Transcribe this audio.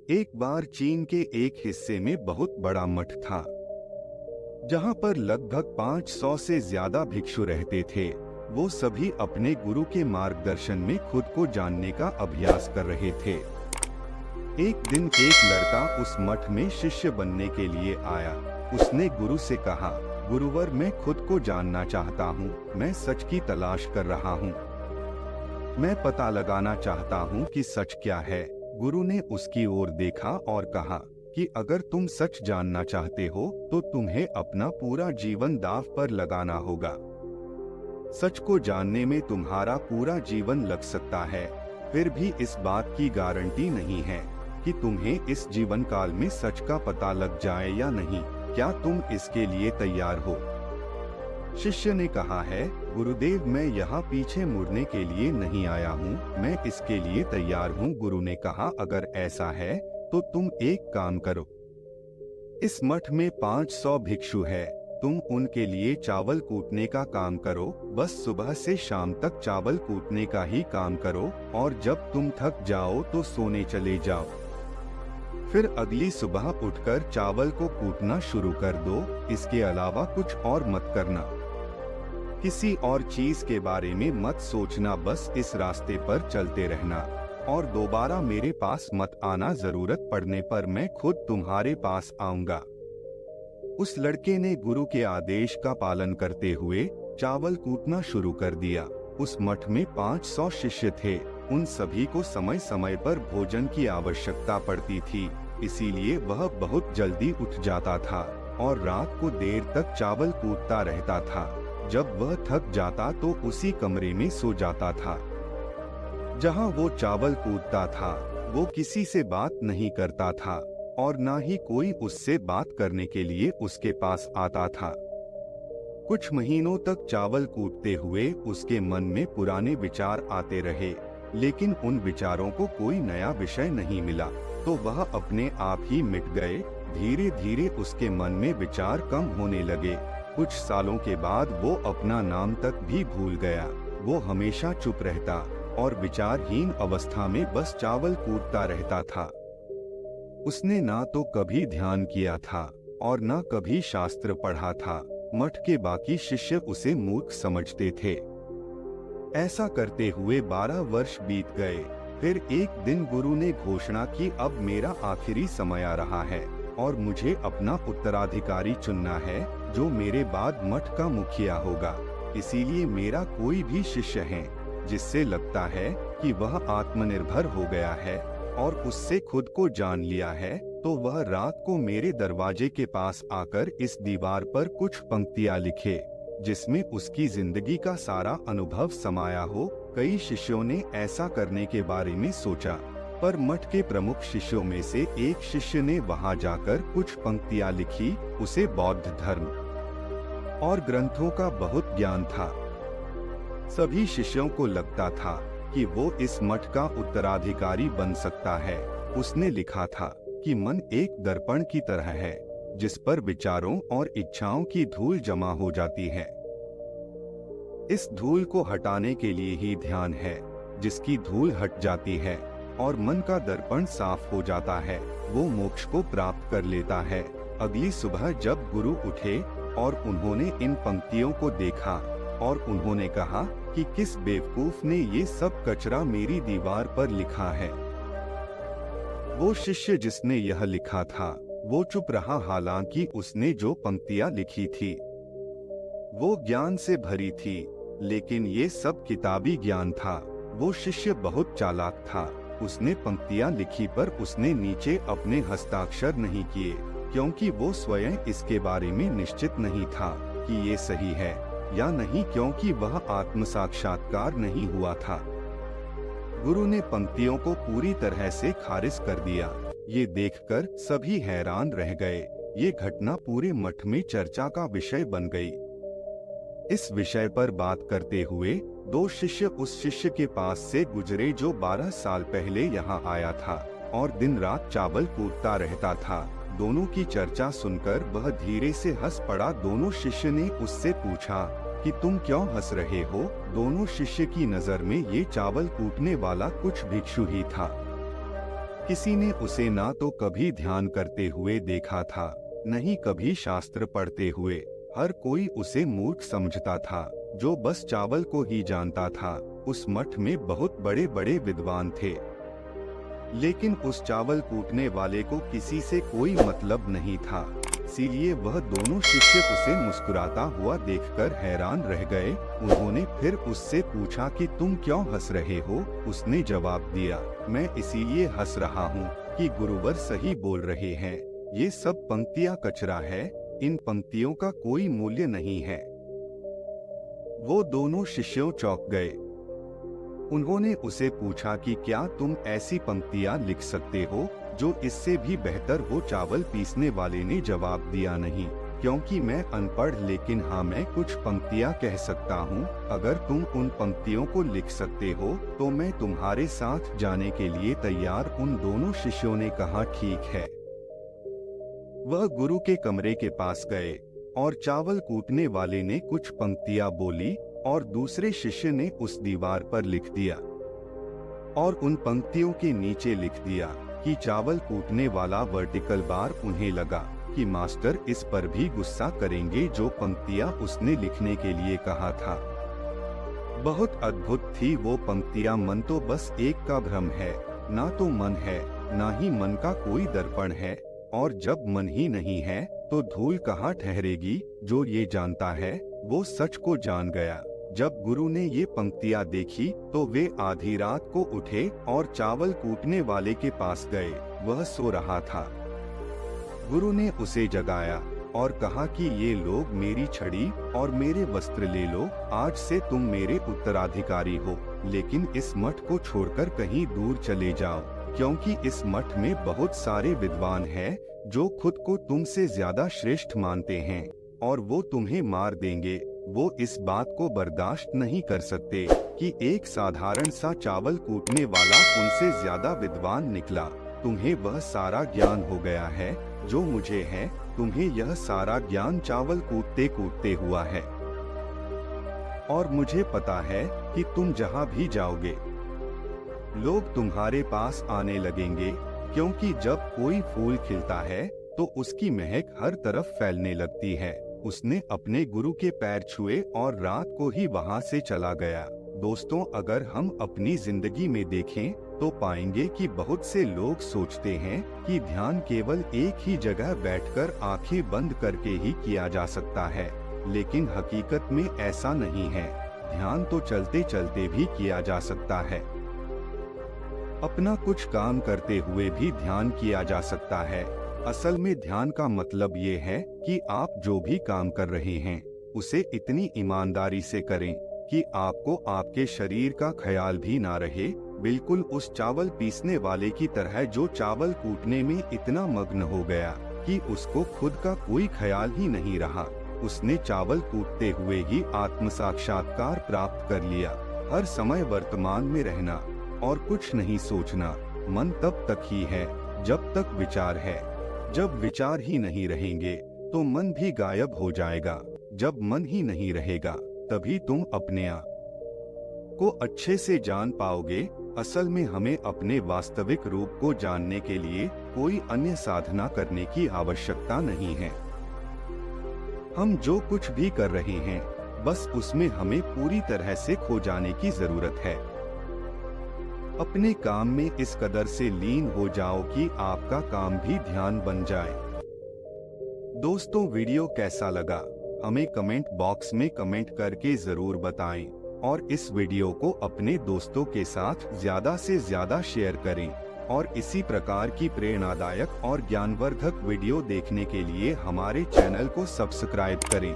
एक बार चीन के एक हिस्से में बहुत बड़ा मठ था, जहाँ पर लगभग 500 से ज्यादा भिक्षु रहते थे। वो सभी अपने गुरु के मार्गदर्शन में खुद को जानने का अभ्यास कर रहे थे। एक दिन एक लड़का उस मठ में शिष्य बनने के लिए आया। उसने गुरु से कहा, गुरुवर, मैं खुद को जानना चाहता हूँ, मैं सच की तलाश कर रहा हूँ, मैं पता लगाना चाहता हूँ कि सच क्या है। गुरु ने उसकी ओर देखा और कहा कि अगर तुम सच जानना चाहते हो तो तुम्हें अपना पूरा जीवन दांव पर लगाना होगा। सच को जानने में तुम्हारा पूरा जीवन लग सकता है, फिर भी इस बात की गारंटी नहीं है कि तुम्हें इस जीवन काल में सच का पता लग जाए या नहीं। क्या तुम इसके लिए तैयार हो? शिष्य ने कहा है, गुरुदेव, मैं यहाँ पीछे मुड़ने के लिए नहीं आया हूँ, मैं इसके लिए तैयार हूँ। गुरु ने कहा, अगर ऐसा है तो तुम एक काम करो, इस मठ में 500 भिक्षु है, तुम उनके लिए चावल कूटने का काम करो। बस सुबह से शाम तक चावल कूटने का ही काम करो, और जब तुम थक जाओ तो सोने चले जाओ। फिर अगली सुबह उठकर चावल को कूटना शुरू कर दो। इसके अलावा कुछ और मत करना, किसी और चीज के बारे में मत सोचना, बस इस रास्ते पर चलते रहना और दोबारा मेरे पास मत आना। जरूरत पड़ने पर मैं खुद तुम्हारे पास आऊंगा। उस लड़के ने गुरु के आदेश का पालन करते हुए चावल कूटना शुरू कर दिया। उस मठ में 500 शिष्य थे। उन सभी को समय समय पर भोजन की आवश्यकता पड़ती थी, इसीलिए वह बहुत जल्दी उठ जाता था और रात को देर तक चावल कूटता रहता था। जब वह थक जाता तो उसी कमरे में सो जाता था जहां वो चावल कूटता था। वो किसी से बात नहीं करता था और ना ही कोई उससे बात करने के लिए उसके पास आता था। कुछ महीनों तक चावल कूटते हुए उसके मन में पुराने विचार आते रहे, लेकिन उन विचारों को कोई नया विषय नहीं मिला, तो वह अपने आप ही मिट गए। धीरे धीरे उसके मन में विचार कम होने लगे। कुछ सालों के बाद वो अपना नाम तक भी भूल गया। वो हमेशा चुप रहता और विचारहीन अवस्था में बस चावल कूटता रहता था। उसने ना तो कभी ध्यान किया था और न कभी शास्त्र पढ़ा था। मठ के बाकी शिष्य उसे मूर्ख समझते थे। ऐसा करते हुए 12 वर्ष बीत गए। फिर एक दिन गुरु ने घोषणा की, अब मेरा आखिरी समय आ रहा है और मुझे अपना उत्तराधिकारी चुनना है जो मेरे बाद मठ का मुखिया होगा। इसीलिए मेरा कोई भी शिष्य है जिससे लगता है कि वह आत्मनिर्भर हो गया है और उससे खुद को जान लिया है, तो वह रात को मेरे दरवाजे के पास आकर इस दीवार पर कुछ पंक्तियां लिखे जिसमें उसकी जिंदगी का सारा अनुभव समाया हो। कई शिष्यों ने ऐसा करने के बारे में सोचा, पर मठ के प्रमुख शिष्यों में से एक शिष्य ने वहां जाकर कुछ पंक्तियां लिखी। उसे बौद्ध धर्म और ग्रंथों का बहुत ज्ञान था। सभी शिष्यों को लगता था कि वो इस मठ का उत्तराधिकारी बन सकता है। उसने लिखा था कि मन एक दर्पण की तरह है जिस पर विचारों और इच्छाओं की धूल जमा हो जाती है। इस धूल को हटाने के लिए ही ध्यान है। जिसकी धूल हट जाती है और मन का दर्पण साफ हो जाता है, वो मोक्ष को प्राप्त कर लेता है। अगली सुबह जब गुरु उठे और उन्होंने इन पंक्तियों को देखा और उन्होंने कहा कि किस बेवकूफ ने ये सब कचरा मेरी दीवार पर लिखा है। वो शिष्य जिसने यह लिखा था वो चुप रहा, हालांकि उसने जो पंक्तियां लिखी थी वो ज्ञान से भरी थी, लेकिन ये सब किताबी ज्ञान था। वो शिष्य बहुत चालाक था। उसने पंक्तियां लिखी पर उसने नीचे अपने हस्ताक्षर नहीं किए, क्योंकि वो स्वयं इसके बारे में निश्चित नहीं था कि ये सही है या नहीं, क्योंकि वह आत्म साक्षात्कार नहीं हुआ था। गुरु ने पंक्तियों को पूरी तरह से खारिज कर दिया। ये देखकर सभी हैरान रह गए। ये घटना पूरे मठ में चर्चा का विषय बन गई। इस विषय पर बात करते हुए दो शिष्य उस शिष्य के पास से गुजरे जो 12 साल पहले यहाँ आया था और दिन रात चावल कूटता रहता था। दोनों की चर्चा सुनकर वह धीरे से हंस पड़ा। दोनों शिष्य ने उससे पूछा कि तुम क्यों हंस रहे हो? दोनों शिष्य की नजर में ये चावल कूटने वाला कुछ भिक्षु ही था। किसी ने उसे ना तो कभी ध्यान करते हुए देखा था, न ही कभी शास्त्र पढ़ते हुए। हर कोई उसे मूर्ख समझता था, जो बस चावल को ही जानता था। उस मठ में बहुत बड़े बड़े विद्वान थे, लेकिन उस चावल कूटने वाले को किसी से कोई मतलब नहीं था। इसीलिए वह दोनों शिष्य उसे मुस्कुराता हुआ देखकर हैरान रह गए। उन्होंने फिर उससे पूछा कि तुम क्यों हंस रहे हो? उसने जवाब दिया, मैं इसीलिए हंस रहा हूँ कि गुरुवर सही बोल रहे हैं। ये सब पंक्तियाँ कचरा है, इन पंक्तियों का कोई मूल्य नहीं है। वो दोनों शिष्यों चौंक गए। उन्होंने उसे पूछा कि क्या तुम ऐसी पंक्तियाँ लिख सकते हो जो इससे भी बेहतर हो? चावल पीसने वाले ने जवाब दिया, नहीं, क्योंकि मैं अनपढ़, लेकिन हाँ, मैं कुछ पंक्तियाँ कह सकता हूँ। अगर तुम उन पंक्तियों को लिख सकते हो तो मैं तुम्हारे साथ जाने के लिए तैयार। उन दोनों शिष्यों ने कहा, ठीक है। वह गुरु के कमरे के पास गए और चावल कूटने वाले ने कुछ पंक्तियाँ बोली और दूसरे शिष्य ने उस दीवार पर लिख दिया और उन पंक्तियों के नीचे लिख दिया कि चावल कूटने वाला वर्टिकल बार। उन्हें लगा कि मास्टर इस पर भी गुस्सा करेंगे जो पंक्तियाँ उसने लिखने के लिए कहा था। बहुत अद्भुत थी वो पंक्तियाँ। मन तो बस एक का भ्रम है, ना तो मन है, ना ही मन का कोई दर्पण है, और जब मन ही नहीं है तो धूल कहाँ ठहरेगी? जो ये जानता है वो सच को जान गया। जब गुरु ने ये पंक्तियाँ देखी तो वे आधी रात को उठे और चावल कूटने वाले के पास गए। वह सो रहा था। गुरु ने उसे जगाया और कहा कि ये लोग मेरी छड़ी और मेरे वस्त्र ले लो, आज से तुम मेरे उत्तराधिकारी हो, लेकिन इस मठ को छोड़कर कहीं दूर चले जाओ, क्योंकि इस मठ में बहुत सारे विद्वान हैं जो खुद को तुमसे ज्यादा श्रेष्ठ मानते हैं और वो तुम्हें मार देंगे। वो इस बात को बर्दाश्त नहीं कर सकते कि एक साधारण सा चावल कूटने वाला उनसे ज्यादा विद्वान निकला। तुम्हें वह सारा ज्ञान हो गया है जो मुझे है, तुम्हें यह सारा ज्ञान चावल कूटते कूटते हुआ है, और मुझे पता है कि तुम जहाँ भी जाओगे लोग तुम्हारे पास आने लगेंगे, क्योंकि जब कोई फूल खिलता है तो उसकी महक हर तरफ फैलने लगती है। उसने अपने गुरु के पैर छुए और रात को ही वहाँ से चला गया। दोस्तों, अगर हम अपनी जिंदगी में देखें तो पाएंगे कि बहुत से लोग सोचते हैं कि ध्यान केवल एक ही जगह बैठकर आंखें बंद करके ही किया जा सकता है, लेकिन हकीकत में ऐसा नहीं है। ध्यान तो चलते चलते भी किया जा सकता है। अपना कुछ काम करते हुए भी ध्यान किया जा सकता है। असल में ध्यान का मतलब ये है कि आप जो भी काम कर रहे हैं उसे इतनी ईमानदारी से करें कि आपको आपके शरीर का ख्याल भी ना रहे, बिल्कुल उस चावल पीसने वाले की तरह जो चावल कूटने में इतना मग्न हो गया कि उसको खुद का कोई ख्याल ही नहीं रहा। उसने चावल कूटते हुए ही आत्म साक्षात्कार प्राप्त कर लिया। हर समय वर्तमान में रहना और कुछ नहीं सोचना। मन तब तक ही है जब तक विचार है। जब विचार ही नहीं रहेंगे तो मन भी गायब हो जाएगा। जब मन ही नहीं रहेगा तभी तुम अपने आप को अच्छे से जान पाओगे। असल में हमें अपने वास्तविक रूप को जानने के लिए कोई अन्य साधना करने की आवश्यकता नहीं है। हम जो कुछ भी कर रहे हैं बस उसमें हमें पूरी तरह से खो जाने की जरूरत है। अपने काम में इस कदर से लीन हो जाओ कि आपका काम भी ध्यान बन जाए। दोस्तों, वीडियो कैसा लगा हमें कमेंट बॉक्स में कमेंट करके जरूर बताएं और इस वीडियो को अपने दोस्तों के साथ ज्यादा से ज्यादा शेयर करें और इसी प्रकार की प्रेरणादायक और ज्ञानवर्धक वीडियो देखने के लिए हमारे चैनल को सब्सक्राइब करें।